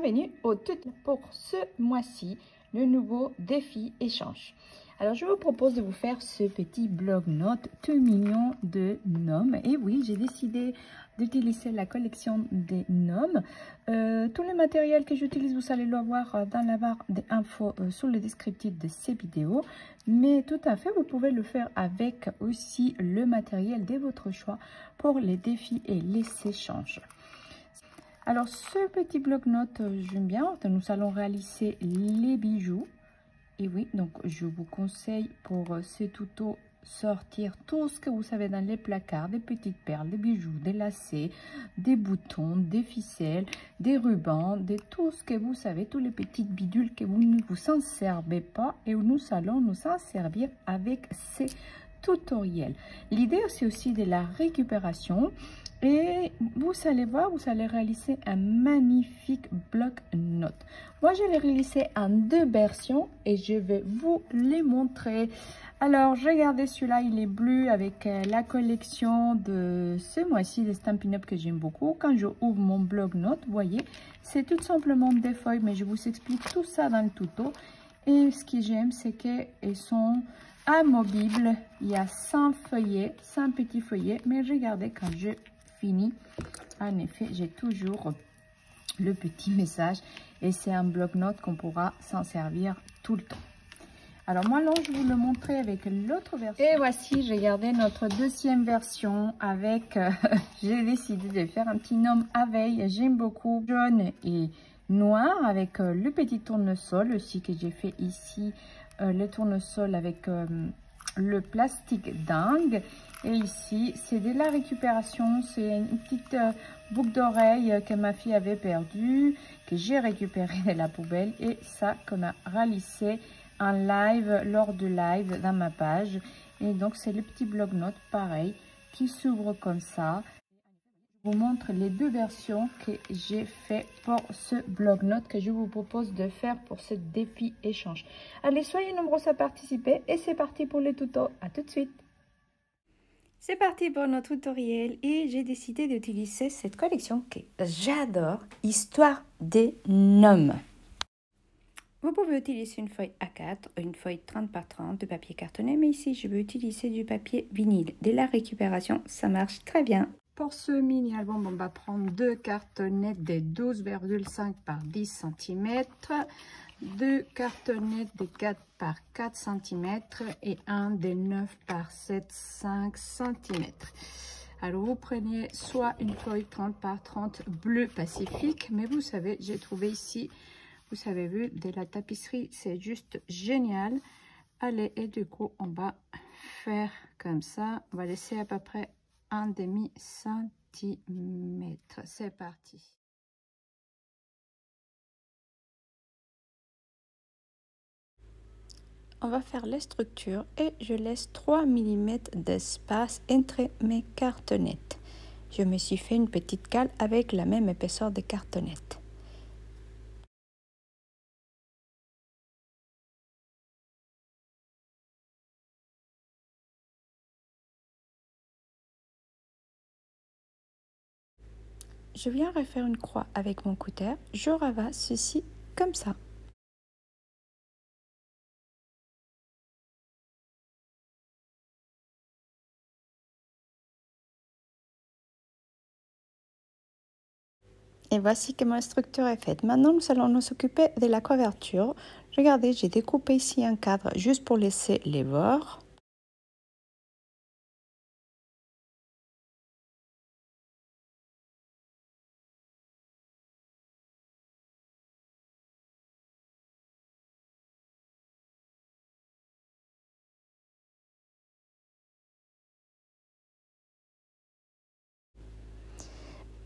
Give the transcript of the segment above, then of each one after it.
bienvenue au tuto pour ce mois-ci, le nouveau défi échange. Alors je vous propose de vous faire ce petit bloc-notes tout mignon de Gnome. Et oui, j'ai décidé d'utiliser la collection des Gnomes. Tout le matériel que j'utilise, vous allez le voir dans la barre d'infos sous le descriptif de ces vidéos. Mais tout à fait, vous pouvez le faire avec aussi le matériel de votre choix pour les défis et les échanges. Alors, ce petit bloc-notes, j'aime bien. Nous allons réaliser les bijoux. Et oui, donc je vous conseille pour ce tuto sortir tout ce que vous savez dans les placards, des petites perles, des bijoux, des lacets, des boutons, des ficelles, des rubans, de tout ce que vous savez, tous les petites bidules que vous ne vous en servez pas et où nous allons nous en servir avec ces tutoriels. L'idée c'est aussi de la récupération. Et vous allez voir, vous allez réaliser un magnifique bloc-notes. Moi, je l'ai réalisé en deux versions et je vais vous les montrer. Alors, regardez celui-là, il est bleu avec la collection de ce mois-ci de Stampin' Up que j'aime beaucoup. Quand je ouvre mon bloc-notes, vous voyez, c'est tout simplement des feuilles, mais je vous explique tout ça dans le tuto. Et ce que j'aime, c'est qu'elles sont amovibles. Il y a 100 feuillets, 100 petits feuillets, mais regardez quand je fini, en effet j'ai toujours le petit message et c'est un bloc-notes qu'on pourra s'en servir tout le temps. Alors moi là je vous le montrer avec l'autre version et voici, j'ai gardé notre deuxième version avec j'ai décidé de faire un petit gnome abeille. J'aime beaucoup jaune et noir avec le petit tournesol aussi que j'ai fait ici, le tournesol avec le plastique dingue. Et ici, c'est de la récupération. C'est une petite boucle d'oreille que ma fille avait perdue, que j'ai récupérée de la poubelle. Et ça, qu'on a réalisé en live, lors de live dans ma page. Et donc, c'est le petit bloc-notes, pareil, qui s'ouvre comme ça. Je vous montre les deux versions que j'ai fait pour ce bloc-notes que je vous propose de faire pour ce défi échange. Allez, soyez nombreux à participer et c'est parti pour le tuto. À tout de suite. C'est parti pour notre tutoriel et j'ai décidé d'utiliser cette collection que j'adore, Histoire des Gnomes. Vous pouvez utiliser une feuille A4, une feuille 30 par 30 de papier cartonné, mais ici je vais utiliser du papier vinyle. De la récupération, ça marche très bien. Pour ce mini-album, on va prendre deux cartonnettes de 12,5 par 10 cm, deux cartonnettes de 4 par 4 cm et un de 9 par 7,5 cm. Alors vous prenez soit une feuille 30 par 30 bleu pacifique, mais vous savez, j'ai trouvé ici, vous avez vu, de la tapisserie, c'est juste génial. Allez, et du coup, on va faire comme ça. On va laisser à peu près un demi-centimètre. C'est parti. On va faire les structures et je laisse 3 mm d'espace entre mes cartonnettes. Je me suis fait une petite cale avec la même épaisseur de cartonnettes. Je viens refaire une croix avec mon cutter. Je ravasse ceci comme ça. Et voici que ma structure est faite. Maintenant, nous allons nous occuper de la couverture. Regardez, j'ai découpé ici un cadre juste pour laisser les bords.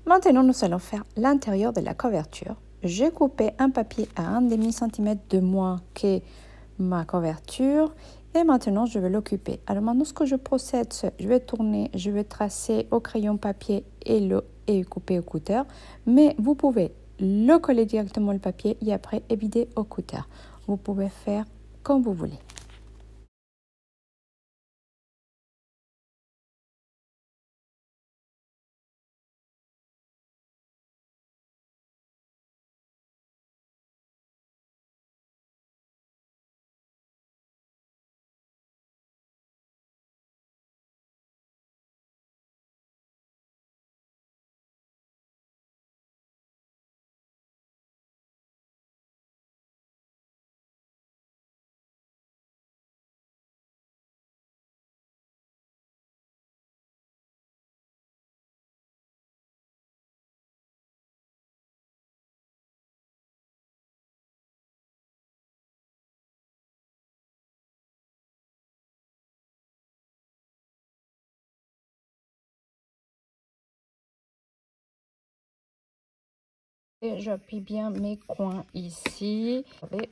Maintenant, nous allons faire l'intérieur de la couverture. J'ai coupé un papier à 1,5 cm de moins que ma couverture. Et maintenant, je vais l'occuper. Alors maintenant, ce que je procède, c'est je vais tourner, je vais tracer au crayon papier et couper au cutter. Mais vous pouvez le coller directement le papier et après évider au cutter. Vous pouvez faire comme vous voulez. Et j'appuie bien mes coins ici.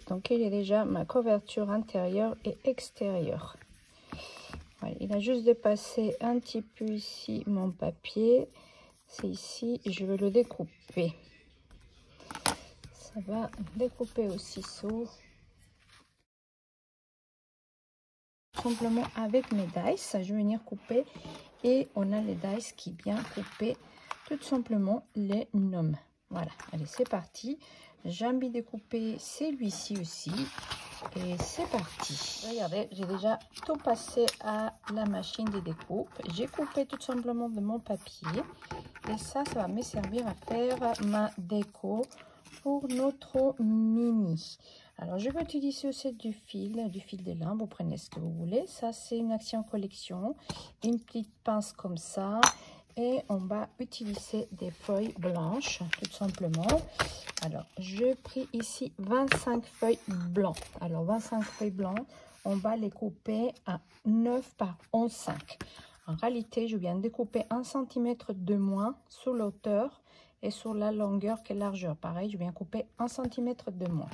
Donc il y a déjà ma couverture intérieure et extérieure. Voilà, il a juste dépassé un petit peu ici mon papier. C'est ici, je vais le découper. Ça va découper au ciseau. Simplement avec mes dice, je vais venir couper. Et on a les dice qui viennent couper tout simplement les noms. Voilà, allez, c'est parti. J'ai envie de couper celui-ci aussi. Et c'est parti. Regardez, j'ai déjà tout passé à la machine de découpe. J'ai coupé tout simplement de mon papier. Et ça va me servir à faire ma déco pour notre mini. Alors, je vais utiliser aussi du fil de lin. Vous prenez ce que vous voulez. Ça, c'est une action collection. Une petite pince comme ça. Et on va utiliser des feuilles blanches, tout simplement. Alors, j'ai pris ici 25 feuilles blancs. Alors, 25 feuilles blancs, on va les couper à 9 par 11,5. En réalité, je viens de découper 1 cm de moins sur l'auteur et sur la longueur que largeur. Pareil, je viens couper 1 cm de moins.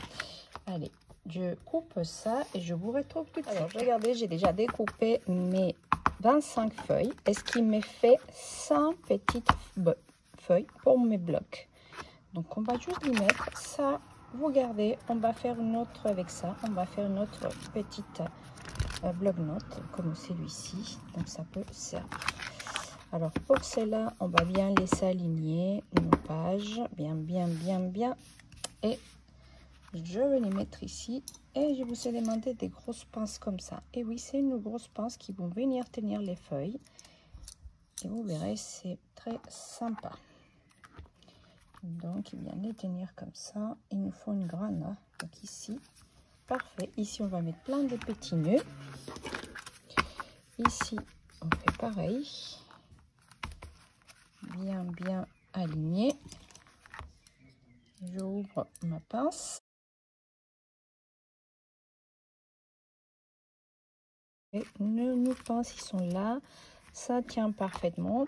Allez, je coupe ça et je vous retrouve tout de suite. Alors, regardez, j'ai déjà découpé mes 25 feuilles. Et ce qui me fait 100 petites feuilles pour mes blocs. Donc, on va juste y mettre ça. Vous gardez, on va faire une autre avec ça. On va faire une autre petite bloc-notes comme celui-ci. Donc, ça peut servir. Alors, pour cela, on va bien laisser aligner nos pages. Bien. Et je vais les mettre ici. Et je vous ai demandé des grosses pinces comme ça. Et oui, c'est une grosse pince qui vont venir tenir les feuilles. Et vous verrez, c'est très sympa. Donc, il vient les tenir comme ça. Il nous faut une grande. Donc ici, parfait. Ici, on va mettre plein de petits nœuds. Ici, on fait pareil. Bien aligné. J'ouvre ma pince. Et nos pinces, ils sont là. Ça tient parfaitement.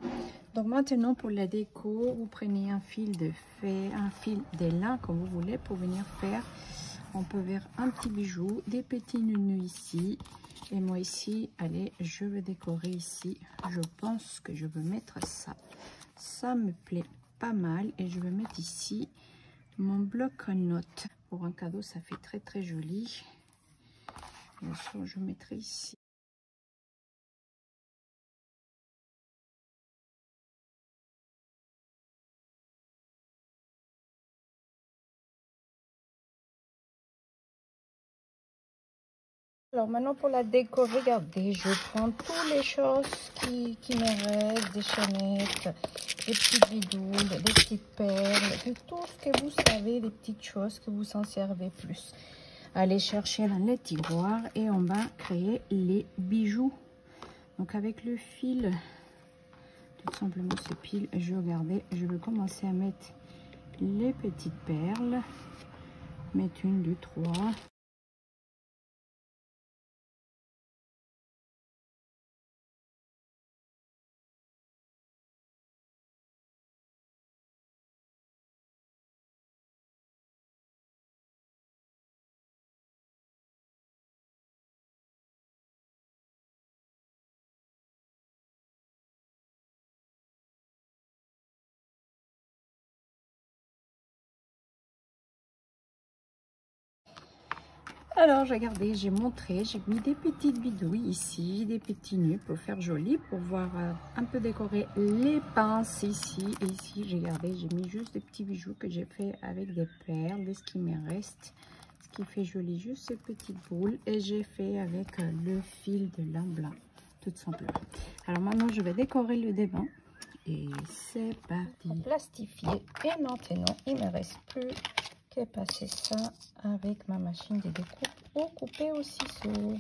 Donc maintenant, pour la déco, vous prenez un fil de lin comme vous voulez pour venir faire. On peut faire un petit bijou, des petits nœuds ici. Et moi ici, allez, je vais décorer ici. Je pense que je veux mettre ça. Ça me plaît pas mal. Et je vais mettre ici mon bloc-notes. Pour un cadeau, ça fait très joli. Bien sûr, je mettrai ici. Alors maintenant pour la déco, regardez, je prends toutes les choses qui me restent, des chaînettes, des petites bidouilles, des petites perles, de tout ce que vous savez, des petites choses que vous en servez plus. Allez chercher dans les tiroirs et on va créer les bijoux. Donc avec le fil, tout simplement ce fil, je vais commencer à mettre les petites perles, mettre 1, 2, 3. Alors, regardez, j'ai montré, j'ai mis des petites bidouilles ici, des petits nœuds pour faire joli, pour voir un peu décorer les pinces ici. Et ici, regardez, j'ai mis juste des petits bijoux que j'ai fait avec des perles, de ce qui me reste. Ce qui fait joli, juste ces petites boules. Et j'ai fait avec le fil de lin blanc, tout simplement. Alors maintenant, je vais décorer le devant. Et c'est parti. Plastifié. Et maintenant, il me reste plus qu'à passer ça avec ma machine de découpe ou couper au ciseau.